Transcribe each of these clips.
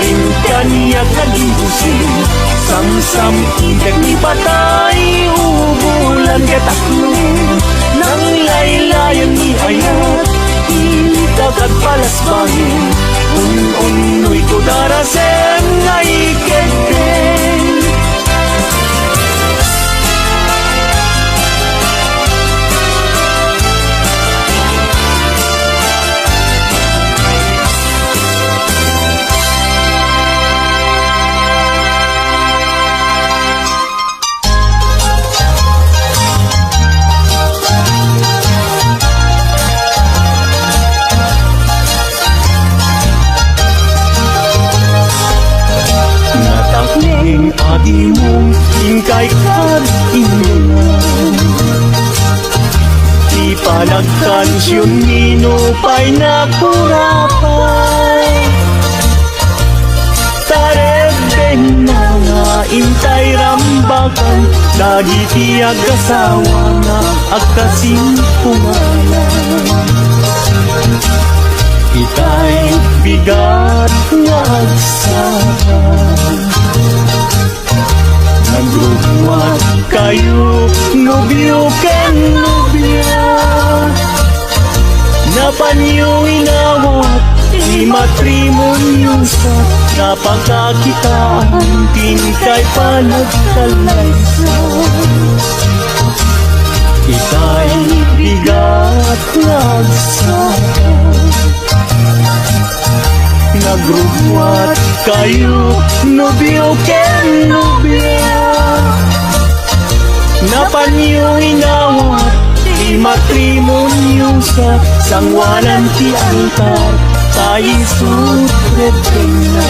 rin kaniya kagibusin. Samsam idag ni patay, ubulan kataklo. Nang laylayan ni ayat, itagad palas bangin. Un-unoy ko darasem nga ikegeng. Adi mong ingkay kad inulan. Di pa nagkansyon minupay na kurapay. Tarebeng na nga intay rambakan. Dagiti agasawa nga agkasing pumalan. Itay bigat nga agsaran. Nagrubuat kayo, nobyo ken nobya. Napanyo inawat, di matrimonyo sa napakakitaan, tinkay panagkalaysa. Itay bigat nagsakan. Nagrubuat kayo, nobyo ken nobya. Napanyo inawat, di matrimonyo sa sangwanan ti altar, tayo sutret na.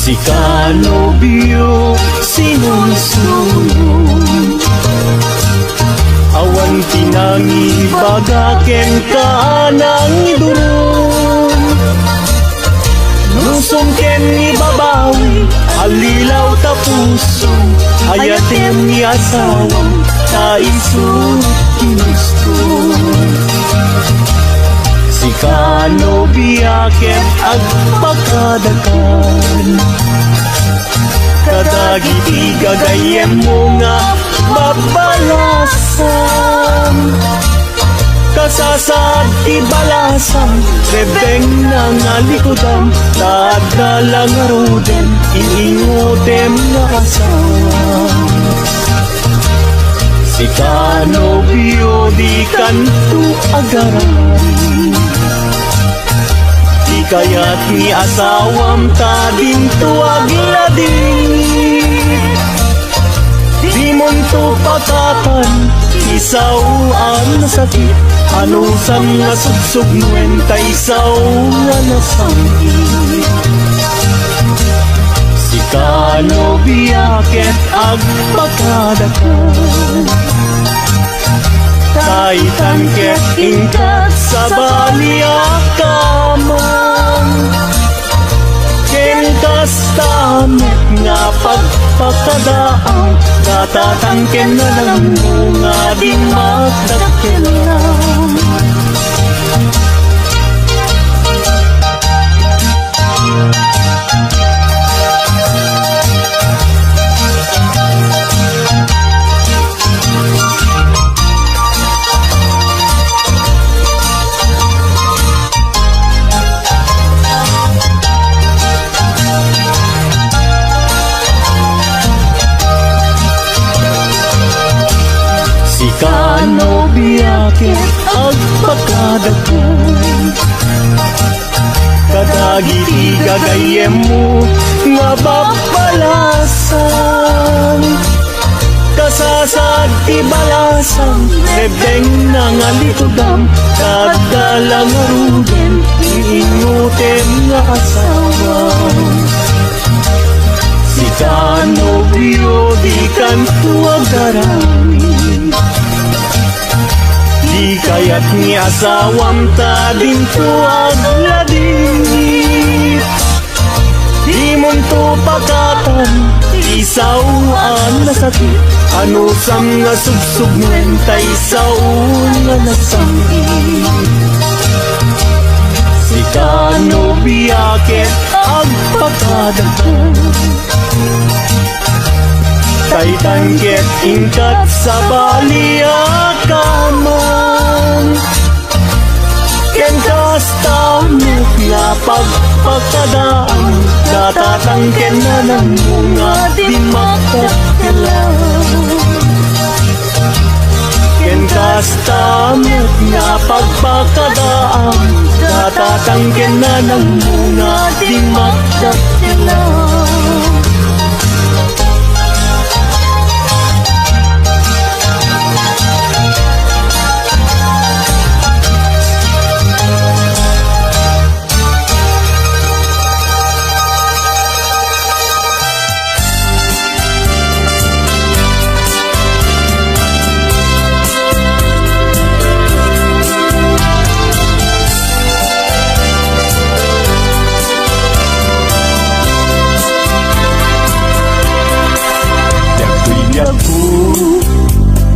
Si kanobyo sinunsulong, awan tinangi bagaken kanang idurong. Nusong ken ni babawi, alilaw tapusong, ayatem ni asawang taisong kinustong. Si kanobya ket agpakadakan, kadagiti gagayem mo nga babalasan. Kasasad ibalasan, rebeng na nga likodan, tadalang aruden, iingutem na asawa. Si kanobyo di kanto agaran, di kaya't ni asawam ta dinto aglading. Di monto pakatan, isawaan na sakit, anusan nga sugsugnuen ta isawaan na sangit. Si kanobya ket agpakadakan, kaitan ket ingkat sa baliakaman. Ken kastamet nga pagpakadaan, natatangken na lang mo nga di magdakkelan. Kanobya ket agpakadakan, kadagiti gagayem mo nga babalasan. Kasasad ibalasan, rebeng na nga litudam, kadalang aruden, iingutem nga asawa. kanobyo di kan tuwagarami. Di kaya't ni asawam ta din tuwagladingit. Di munto pakatan isawaan na sakit. Ano sam nga sugsugmen ta isaon nga nasangit. Si kanobyaket agpakadagan. Tay tangket ingkat sa baliakaman. Ken kastamit nga pagpakadaan. Natatangken na ng bunga di makakalaw. Ken kastamit nga pagpakadaan. Natatangken na ng bunga di makakalaw.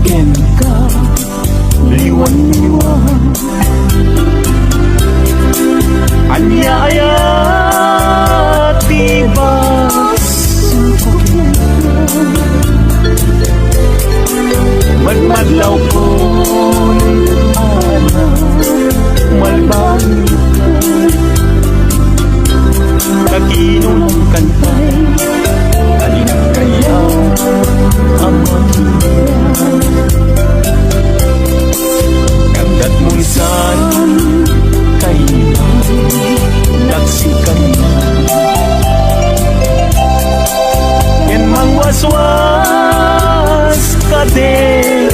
Ken ka liwan-liwan. Anyaya tibas madmadlaw ko ana malbang kakinong kantay kalinang kaya kandat munsan kayo naksikan na. Yan mang waswas ka din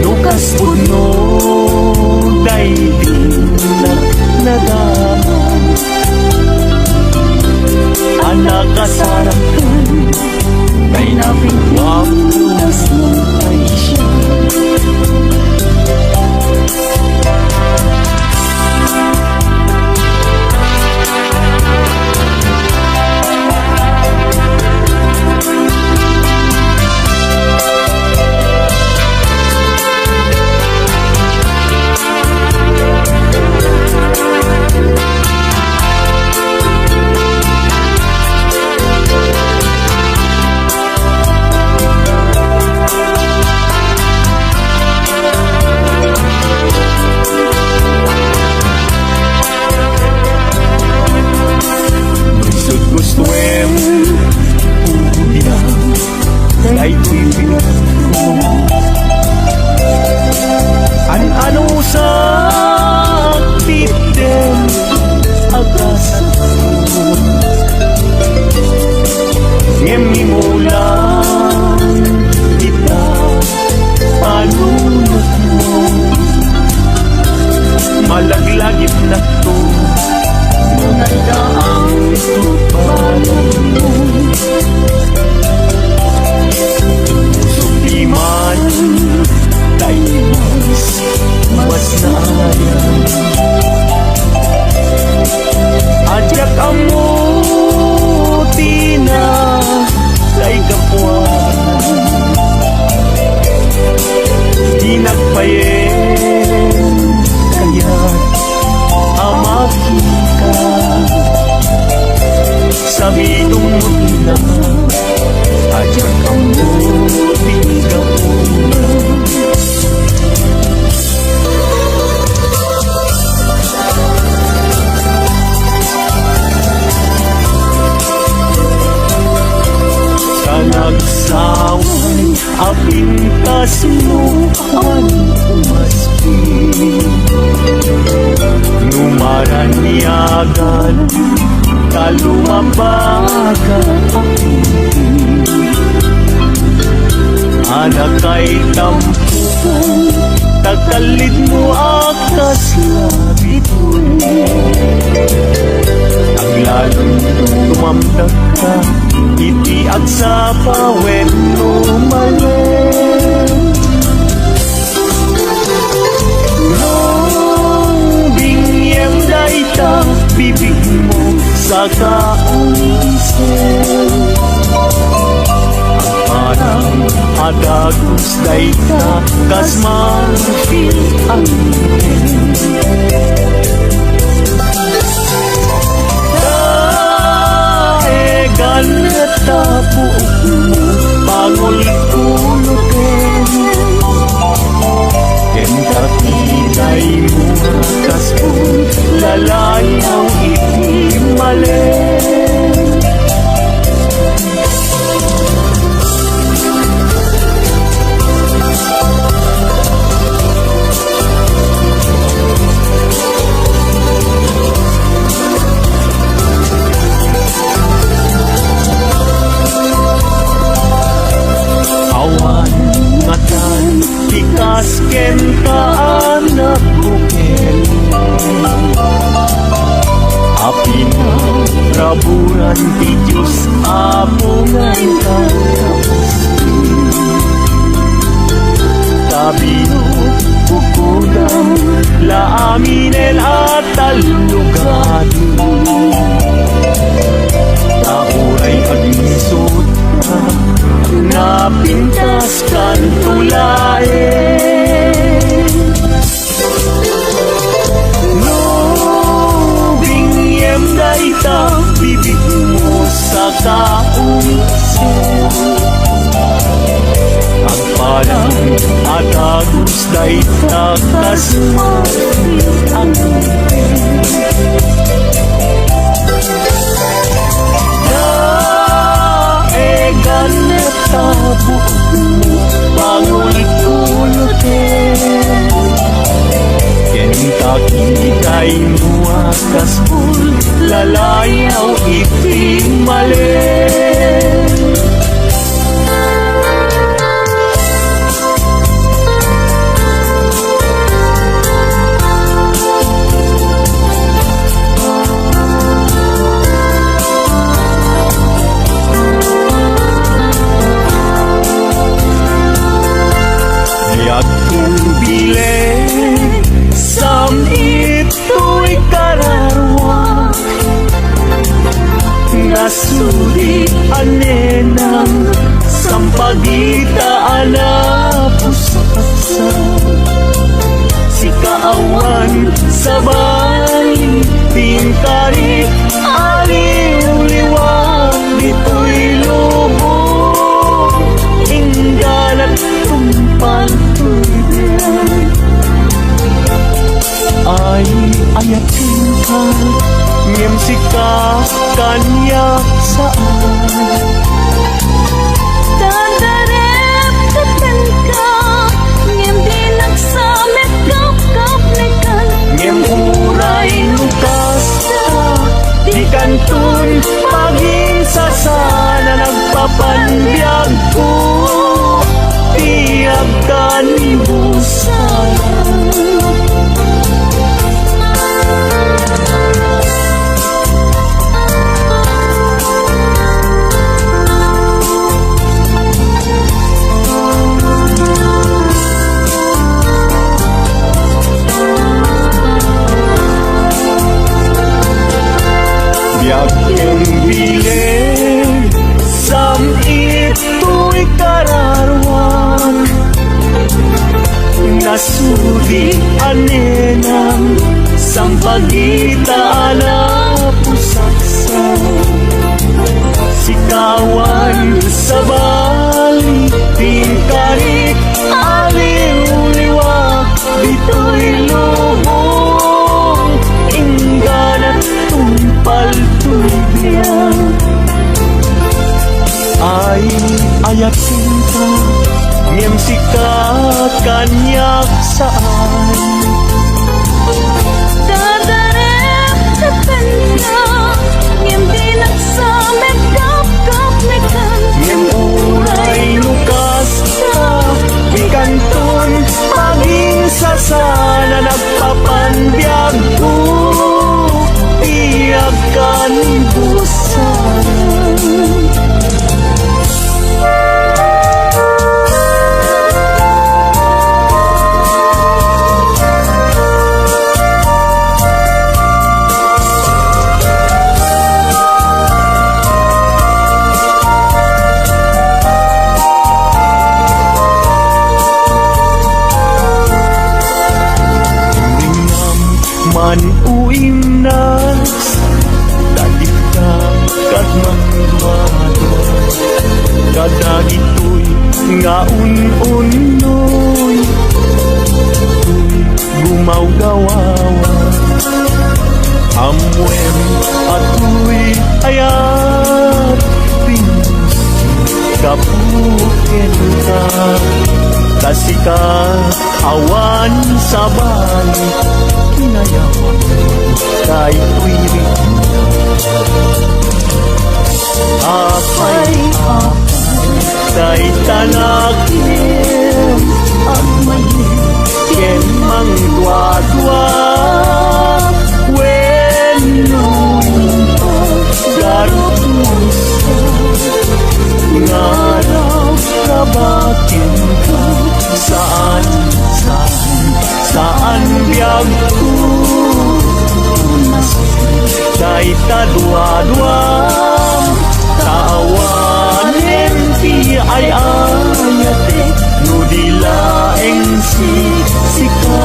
lukas puno day din nagdaman. Anak kasarapan kay napingwang tunas ng ay siya. Ay tuwing ano sa titen agas ngem mulan kita panunot mo malaglagip na to mga daang tupalan mo. Subliman tayo mas naayang ajak amo tina kay kapuan di nagpayen kaya't amakita sa bidong mutila ajak amo tina nagsaway apintas mo ang umaspi numaranyagan kalumabaga anak kay tampo tagalid mo akas labit Lalong tumamdag ka, iti agsa pawen umalen. Nung bingyem daita, bibig mo sa kaunisen. Ang parang adagus daita, kas man-feel ang ganeta buok mo, pangul-ulutin. Kenta kinay mo kaspun, lalayaw iti malen. Tikas kenta anak bukel, api na raburan ti Diyos apungan ka. Kabino bukudam la aminen at talugado, nauray agnisot ka, napintas kan tulain. No bingyem daita, bibig mo sa kaunisen. Ang parang atagus daita, kas man-feel ang ganeta buok mo, pangul-ulutin. Kenta kinay mo akaspul, lalayaw iti malen. Nasudi anenang sampagita alapusasa, si kaawan sabay tingkari aliw-liwag dito'y lubong ingganat tumpal tuloy. Ay ayatin ka, ngem sika kanyak saan. Dadarep katanka, ngem di nagsamet kap-kap nekan. Ngem uray lukas ka, di kantun paging sasana nagpapanbiyag ko, tiyag ka ni busan. Yang bilin sam ito'y kararwan, nasudi anenang sampagita alapusaksa, sikawan sa bali tingkari aliw-liwag dito'y lubong ingganat tumpal tuloy. Ay ayatin ka, ngem sika kanyak saan. Dadarep katanka, ngem di nagsamet kap-kap nekan. Ngem uray lukas ka, di kantun paging sasana nagpapanbiyag ko, tiyag ka ni sa balik kinayawan kay tuwirin apay kay tanakin at mayin ken mang dua-dua when garot mo ngaraw kabatin ka saan biyag ko kay tadua-dua tawanen ti ay ayate no dilaeng sika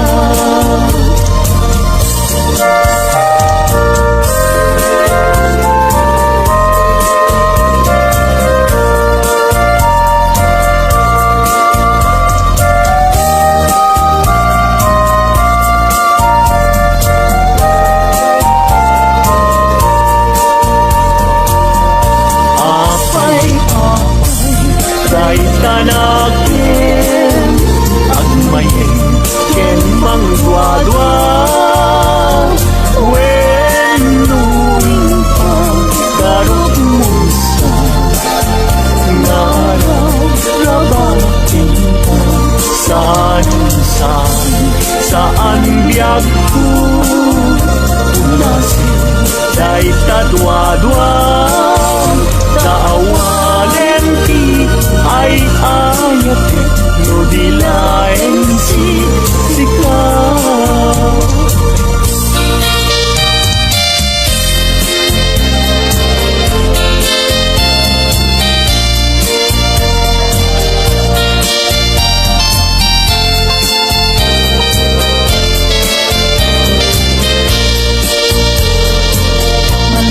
kay tanakin agmayin ken mang dua-dua when garot mo ngaraw rabatin ka saan biyag ko unasin kay tadua-dua taawanen ti ay ayate no dilaeng sika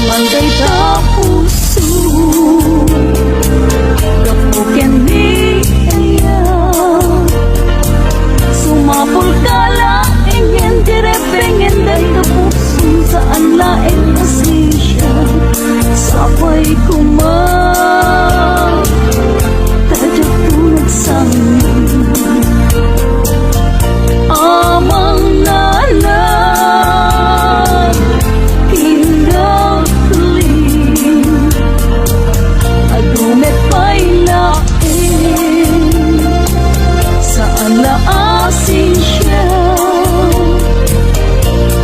Manday ta puso kapuken di iya sumapul ka laing yan direpengin day ka puso saan laing asisya sapay kumang tajak tulog sangin amang nanan tindak adumet pa'y lain saan laasin siya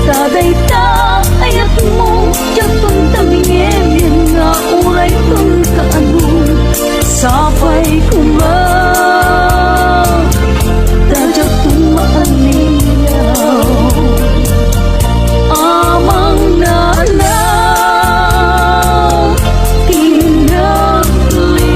taday ta ayat mo jatun tamingin yan nga uray tun kaanong sapay kumang tajak tun maaliyaw amang nalang tinagli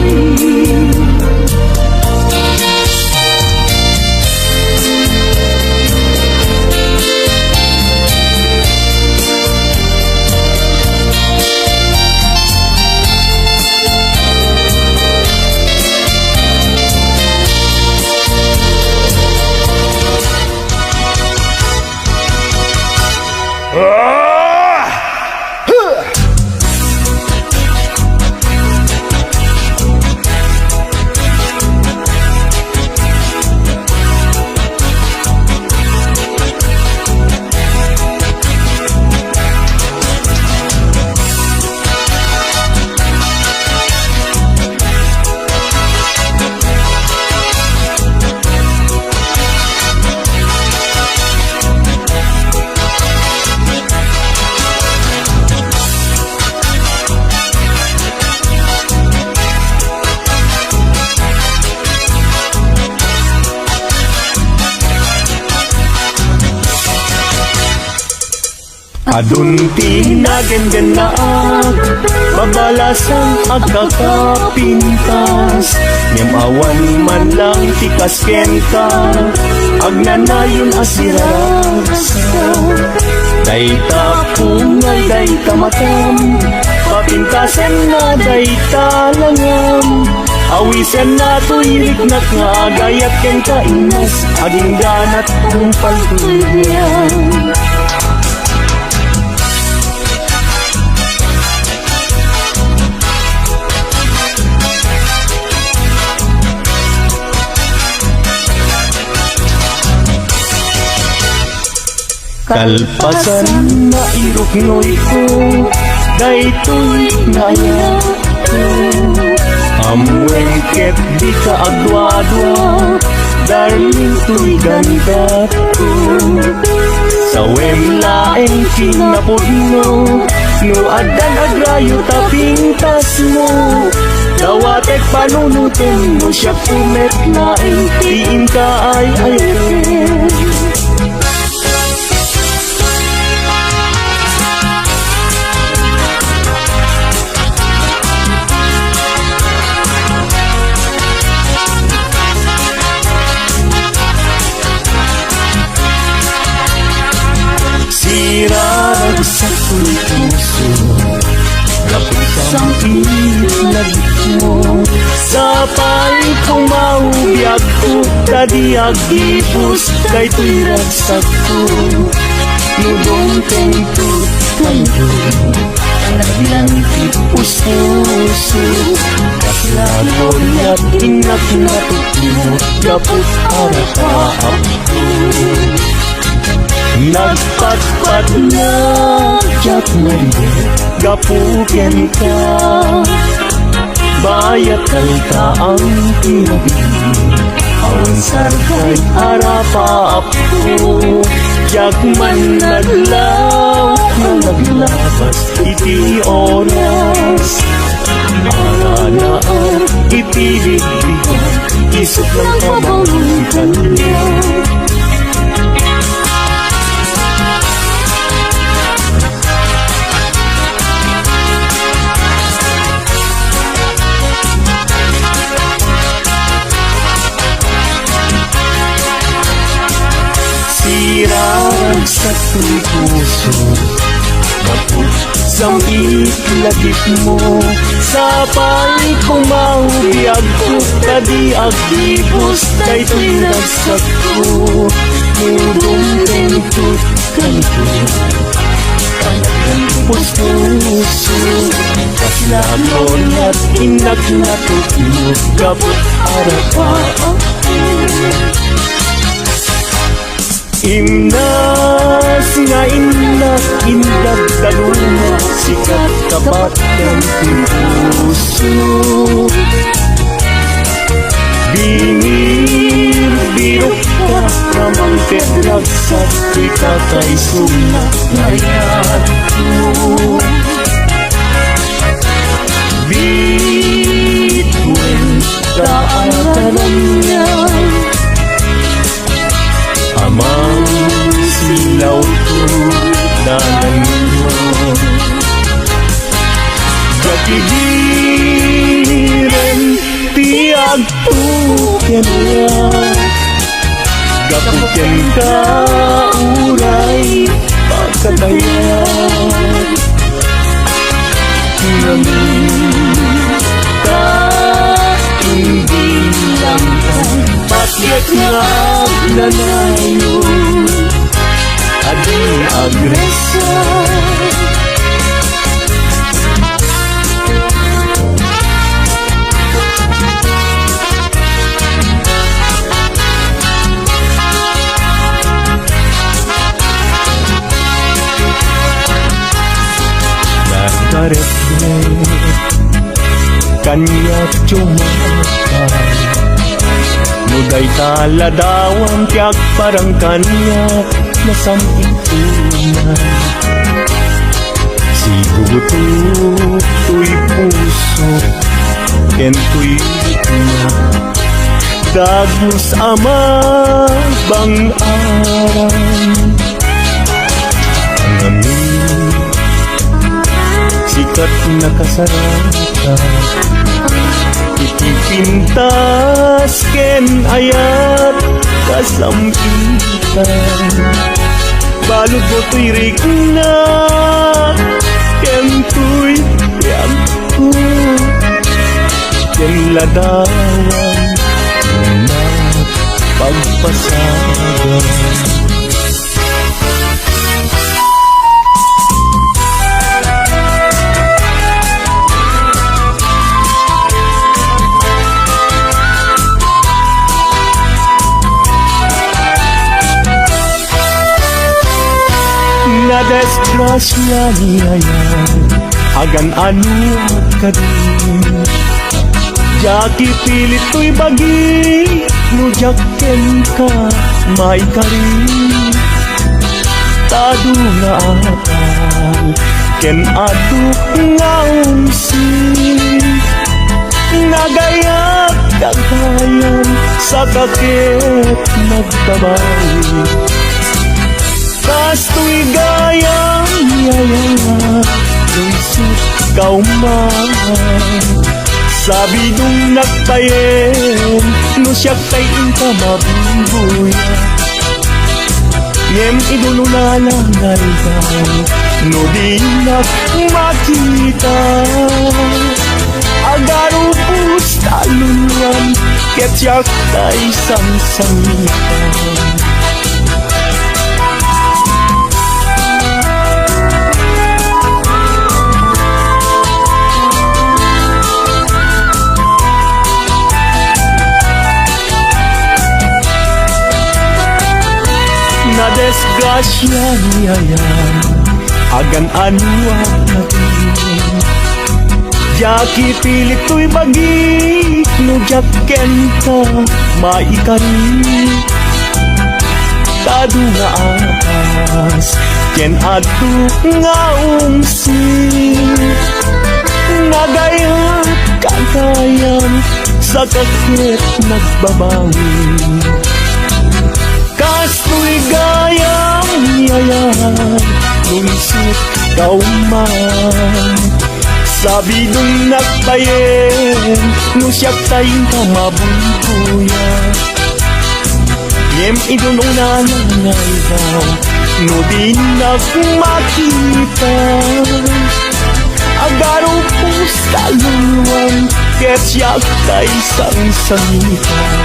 adunti nagenggenaag babalasan agkakapintas nyamawan man lang tikas kenta agnanayon asirasa dayta pungal dayta matam papintasen na dayta langam awisen na tuyirik na nga agayat kenta inas aging ganat kung paltuyan Kalpasan na iruknoy ko, daytoy ngaya ko. Amwengket di ka agwa-adwa, darling to'y ganda ko. Sa wemlaeng kinapudno, no adan agrayo tapintas mo. Dawatek panunutin mo siya pumet laing tiin ka ay ayaw. Sirarag sa puso, kapit ang ilag mo. Sapay kong maubiyag ko, kadiag ipus, kay tuy ragsak ko. Nudong tentut kayo, naglang tipus-puso. Kaslago niya't inak na tukmo, kaput harap-harap ko. Nagpatpat na jak mali, gapuken ka. Bayat kalta ang pinabili, awan sarkay harapap ko. Jak man naglaw na naglabas, iti oras. Para na ang ipibigbigan, isip ng pamangkin niya. Sirag sa puso, kaput sa itlagip mo. Sapay kong maubiyag ko, kadiag ibus, kay tuy nagsak ko. Nudong tentut kayo, kanagang puso. Kaslagon at inak na tukmo, kaput harap-harap. Imnas nga inak, indag taluna, sikat kapat ng puso. Bingir, birok ka, ramang tedragsat, ikatay sumak ngayon mo. Bituin ka ang tanong niya, amang silaw ko dalan mo. Gapigiren tiag tuken niya, gapuken ka uray pagkatayan. Ngamin ka hindi lang patyat nga nanayo, ading agresa. Nagkaretne kanya cumakan, muday taladawan tiyak parang kanya nasamitunan. Sigubuto tuy puso, kentoy na dagos ama bang aran. Ang amin sikat na kasarata, itipintas ken ayat kasampitan. Balod mo tuy rigna, ken tuy yagko, ken ladawan na pagpasagan. Na desgrasya niya yan, agan ano ka din. Jaki pilit to'y bagi, no jaken ka, may karin. Tado nga akal, ken aduk nga umsin. Nagayat kagayan, sa kakit nagbabawi. Kasto'y gayang yaya, luisip kauman. Sabi nung nagtayen, no siya kain ka mabubuya. Ngem idulunalangay ka, no di makita. Agaro pus talungan, ket siya kay samsamitan. Na desgrasya niya yan, agan ano ang natin. Jaki pilit to'y bagi, no jaken ka, maikarin. Tado nga akas, ken aduk nga umsin. Nagayat kagayan, sa kakit nagbabawi. Kasto'y gayang yayan, lumisip kauman. Sabi nung nagtayen, no siya tayong ka mabubuya. Ngem idununanangay daw, no di nagmakita. Agaro pus kaluluwan, ket siya kay sangsangitan.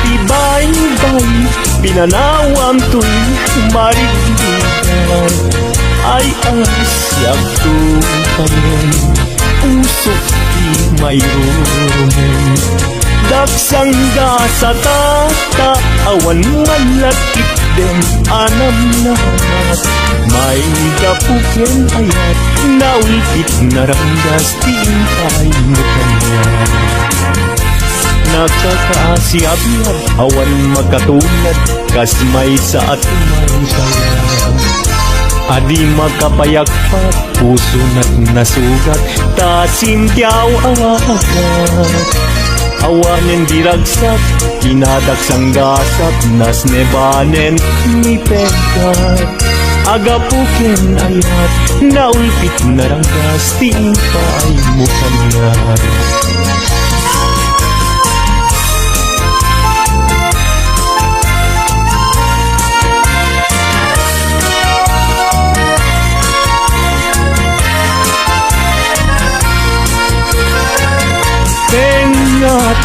Tibay-bay, pinanawam to'y marigdigan. Ay asyak to'y pamen, usok di mayroon. Daksang sa tata, awan malakit din, anam naman. May kapukin ayat, naulpit naranggas, tingkay mo kanya. Nakakaasiab-yab, awan magkatulad, kas may sa atumay kaya. Adi magkapayagpat, puso na't nasugat, tasimtyaw awagat. Awanen diragsak, kinadaksang gasak, nas nebanen ni pegat. Agapukin ayat, naulpit naranggas, tingkay mo kanyar.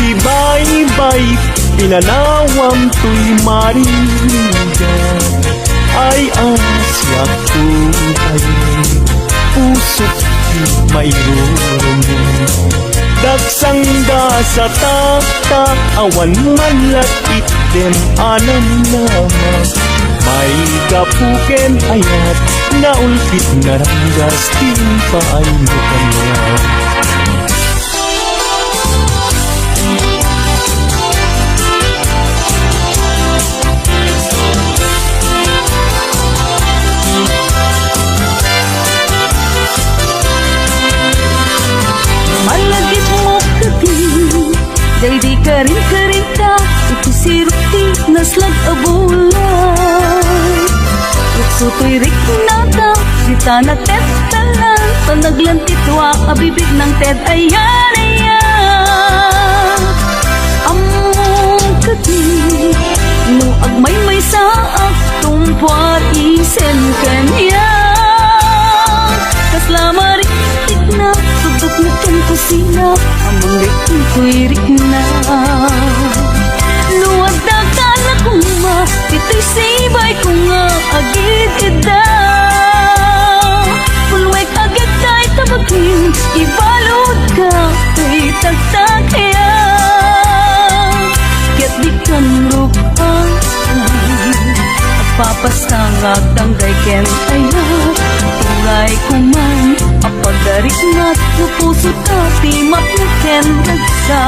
Tibay-bay, pinanawam to'y marinigan. Ay asyak to'y pusok di mayroon. Daksang sa tata, awan malakit din, anam naman. May kapuken ayat, naulpit naranggas, timpay mo kanya. Day di karin-karin ka, ikisirti naslag abulan. Ruksuto'y riknata, sita na tetalan, panaglantitwa, abibig ng ted, ayan, ayan. Among kati, no agmay-may sa aktumpwat isen kanya. Kaslamari na, tugtog na kang kusina, among likin ko'y rikna. Luwag na ka na kuma, ito'y sibay ko nga, agid ida. Pulwek agad tay tabagin, ibalod ka, tuy tagtag kaya. Ket di kan rupang papasangag tanggay ken aya. Turay kuman apagarik ngat puso ta timak mo ken ragsa.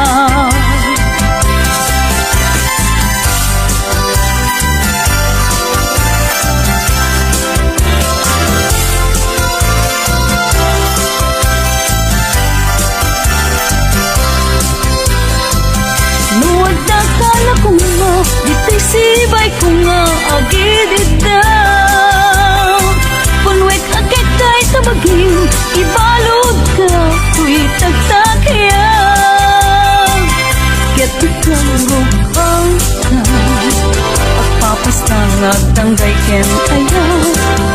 Nuwag na kala ko nga, dita'y sibay ko nga agidida. Punwek agad kay tabagin, ibalod ka, tuy tagtakya. Ket ikaw rupang ka, at papastangag tanggay ken aya.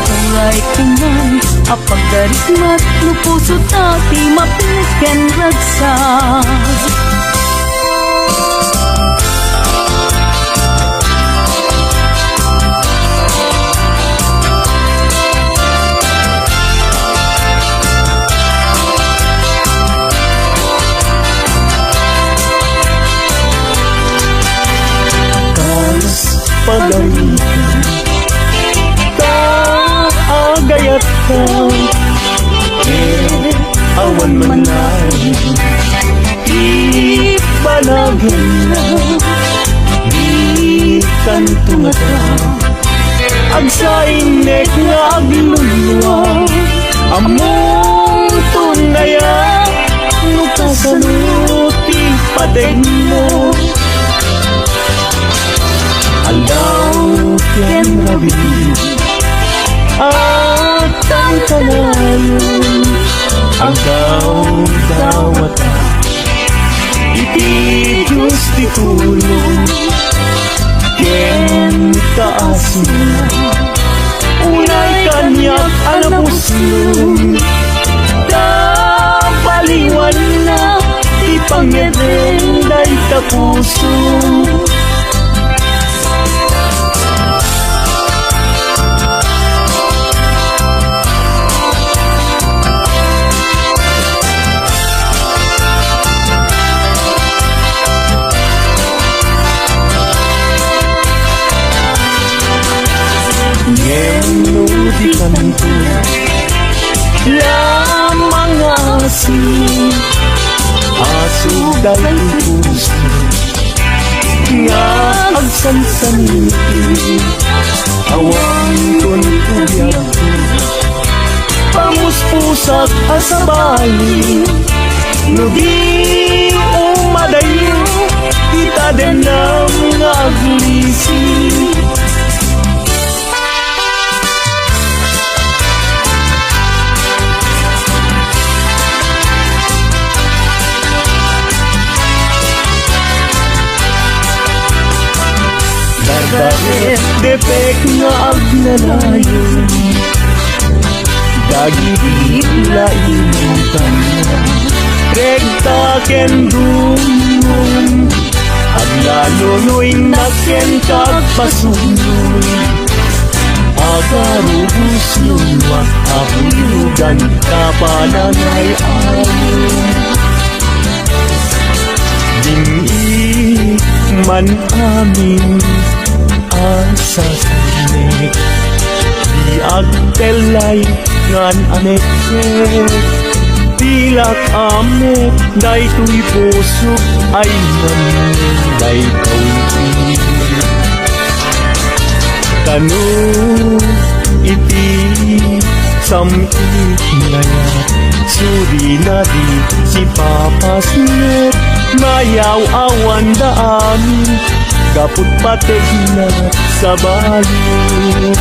Turay kuman, apagdarikmat, nupuso tati mapilit ken ragsa. Pagalitan kaagayat ka, awan man ay ipanagan na. Di kantunga ka agsainek nga aglulwa, among tunaya nukasanuti padeg mo. Alaw ken rabi at ang kalayon, agaw dawata iti Diyos ti tulong ken kaasina. Unay kanyak alamuslong tapaliwan na ti pangedeng day tapuso. Di kanto lamang asin asudan puso nga agsansaniti awang kon ubiyag ko pamuspusak asabali nugi umadayo kita din ang aglisi. Dahil depek nga agnanayon, dagiti laimutan na regta ken dumong aglalunoy na ken kagpasunoy agarubos luwa ahulugan kapananay ayon. Dini man amin asa sanik di agtelay ngan anek tilak amek day tuy puso ay nanday kauti kanu iti samit ngayat suri na di si papasnet mayaw awan daan kaput patek na sa bayo.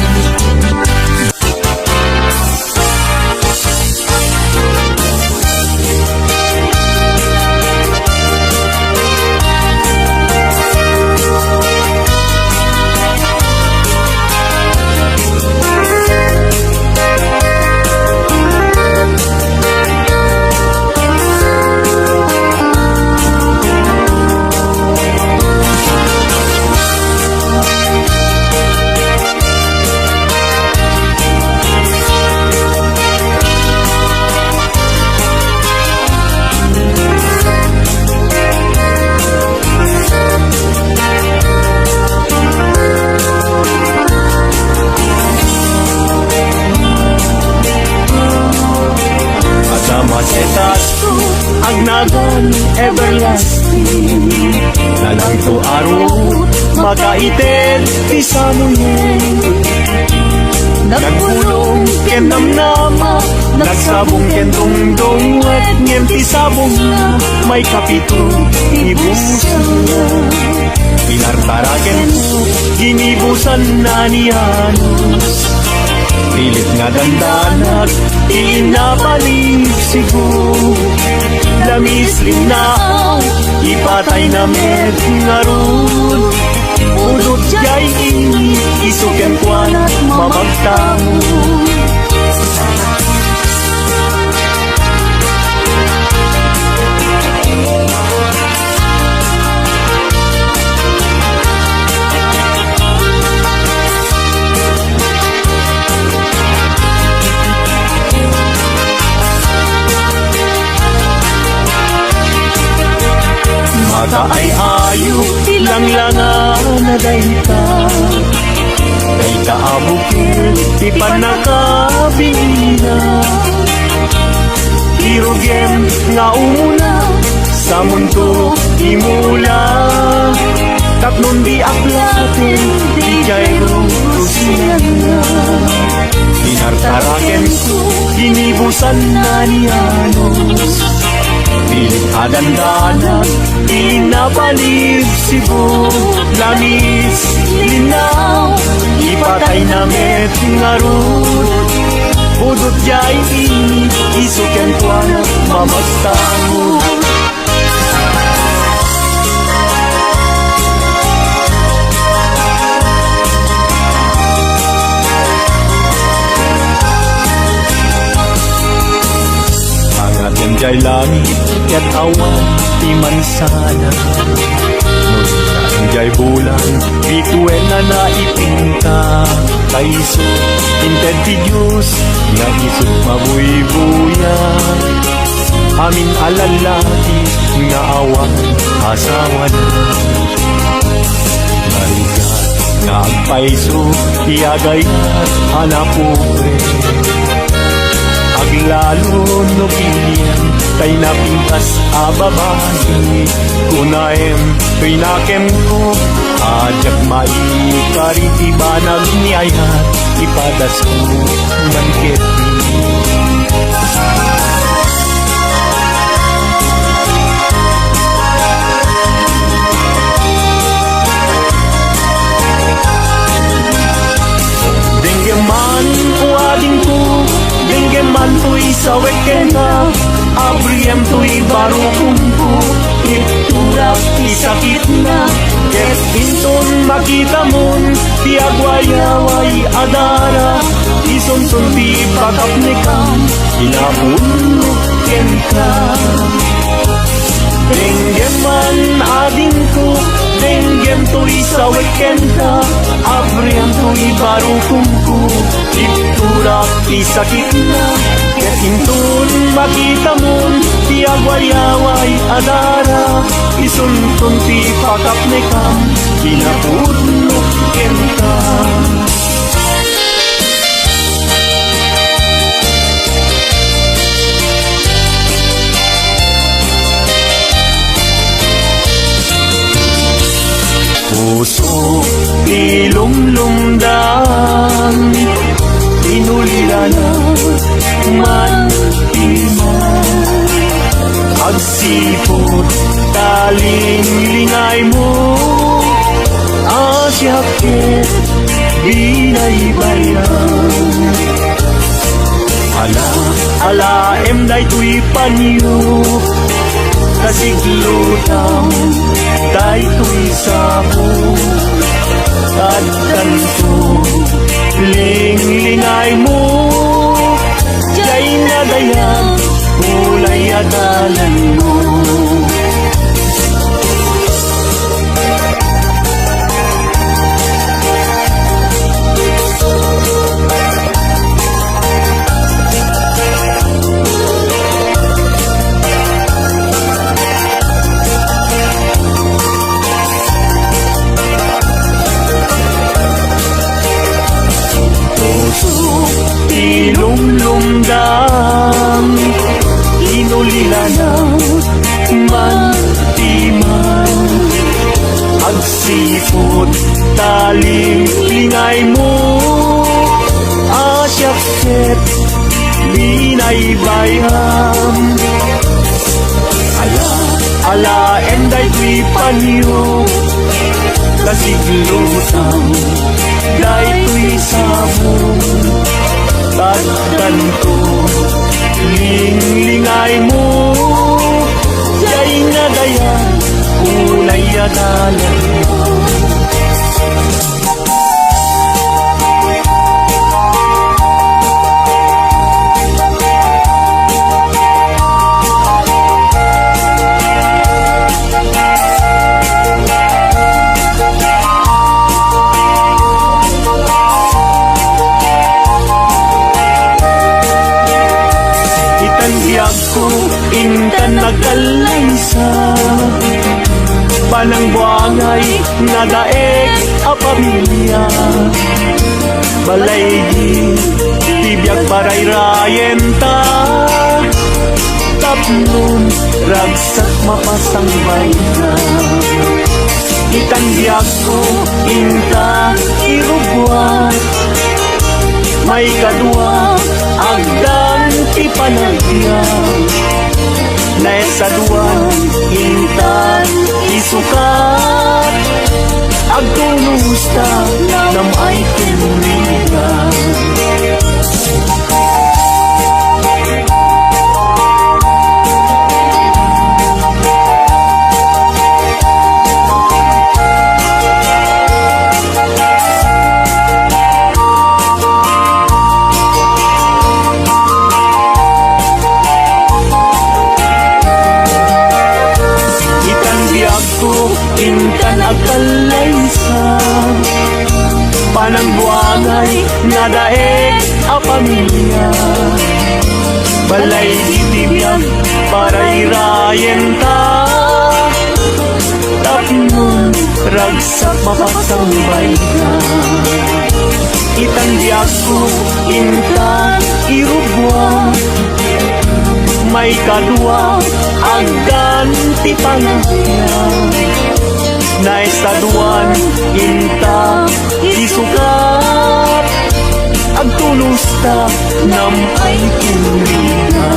Maited ti Samuel, nagpulong ken namnama, nagsabong ken dongdong wet ngem ti sabong na may kapito ibusan na. Pinartaraken ko, ginibusan na ni Anos. Pilit nga dandanat, inapalib siguro. Lamis linaw, ipatay na med nga ron. Udot jay ini, isuken kwan at mamagtamo. Mata ay ayo, lang-langan na dayta. Dayta abukir, di pa nakabina. Irugem nga umuna, sa mundo imula. Tapnon di aklatin, di jairo siya na. Pinartaraken ko, ginibusan na ni Anos. Pilit adandanan, inapalib sibo. Lamis, linaw, ipatay na met nga ron. Budot jay ini, isuken kwa mamagtamo. Angatem jay langit, ket awan ti mansana. Nung jay bulan, bituen na naipinta. Kaiso, inted ti Diyos, nga isot mabuy-buya. Amin alalaki, nga awan, asawa na. Marigat, nga agpaiso, iagay at hanapure. Aglalo no pilyan, kay napintas ababahi. Kunaem, pinakem ko, ajak maikariti banag ni ayat, ipadas ko bangket ni. Denggeman uading ko, denggeman to'y sawek kena. Abriyem to'y barukong ko, iturak isakit na. Ket inton makita mon, ti agwayaway adara. Isuntun ti bakap ni kam, inabunok ken ka. Denggeman ading ko, denggem to'y sawek kenta. Abriyem to'y barukong ko, iturak isakit na. Ket intun makita mon, ti agwayaway adara. Isuntun ti pakap ni kam, inabunok ken ka. Puso ilumlumdan, inulirana man iman. Agsipot taling-lingay mo, asyakit binaybayan. Alaem day tuy panyo, kasiglutang day tuy sabo. At kanto, ling-lingay mo, jay nadayan, kulay adalan mo. Lingay mo asyakset binaybayan ala enday tuy panyo kasiglutan day tuy sabon tatkan ko lingay mo jay nga daya kulay adalan intan nagkalaysa panang buangay nga daeg a pamilya balaygi tibiyag parayrayen ta taplon ragsak mapasang bayna itangyag ko inta irugwa may kadua agdan ipanagya naisaduan intan isukat agtulusta nam ay tinuriga intan agkalaysa panang buangay nga daeg a pamilya balay ditibiyag parayrayen ta tapnon ragsak mapasang bayga itangyag ko intan irugwa may kadua agdan ti panagya naisaduan inta isukat agtulusta nam ay tinuriga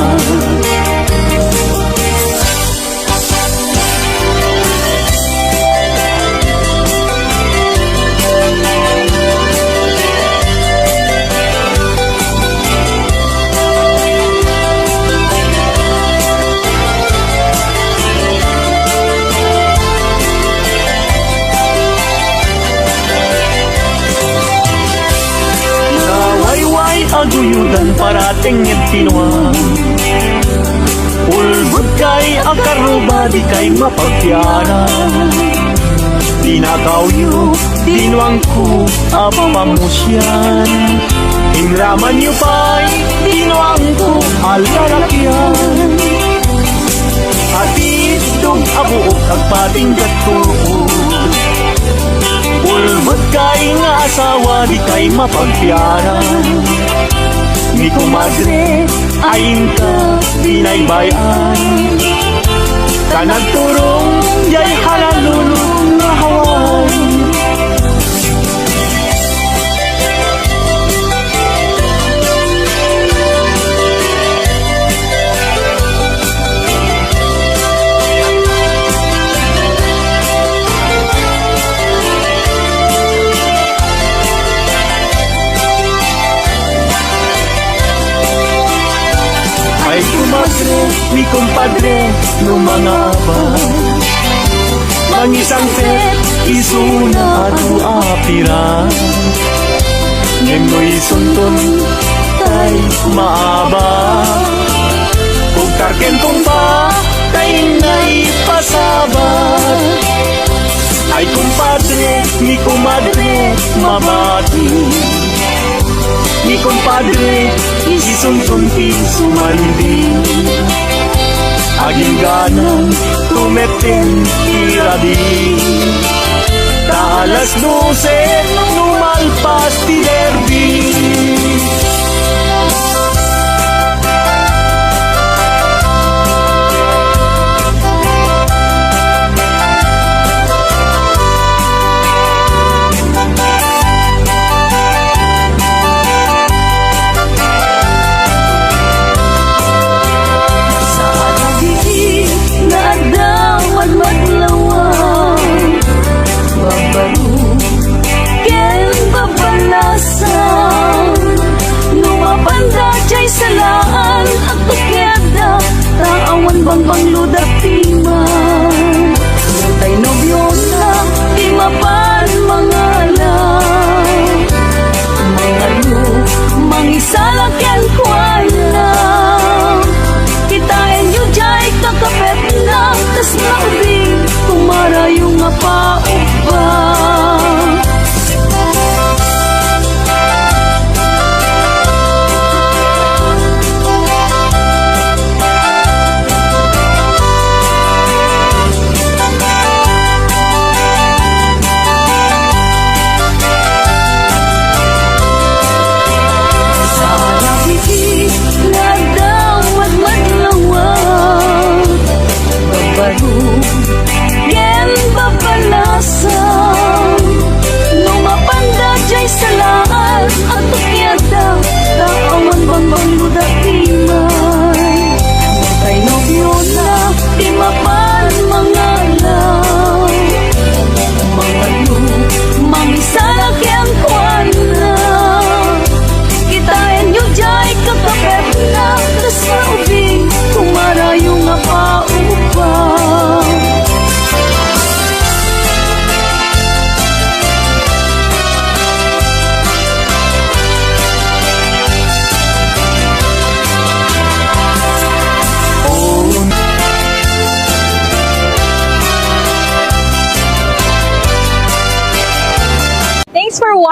aguyudan parating ipinwa ulbud kay akaruba di kay mapagpiara dinakawyo dinwangku apamusyan inraman yu pa'y dinwangku alalakyan atid dong abuok agpating gatuo ulbud kay nga asawa di kay mapagpiara ni kumadre ayin ka binaybayan kanagturong jay halalulong nga hawan ay kumadre, mi compadre, no mga aba mangisang set, isuna atu apira ngemoy sunton, tay maaba kung karken kong ba, tay na'y pasabat ay kumpadre, mi kumadre, mabati mi compadre, isuntunti sumandi aging ganang tumeten iradi ta alas 12 numalpas ti derby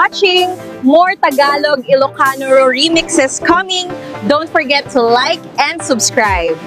watching. More Tagalog Ilocano remixes coming. Don't forget to like and subscribe.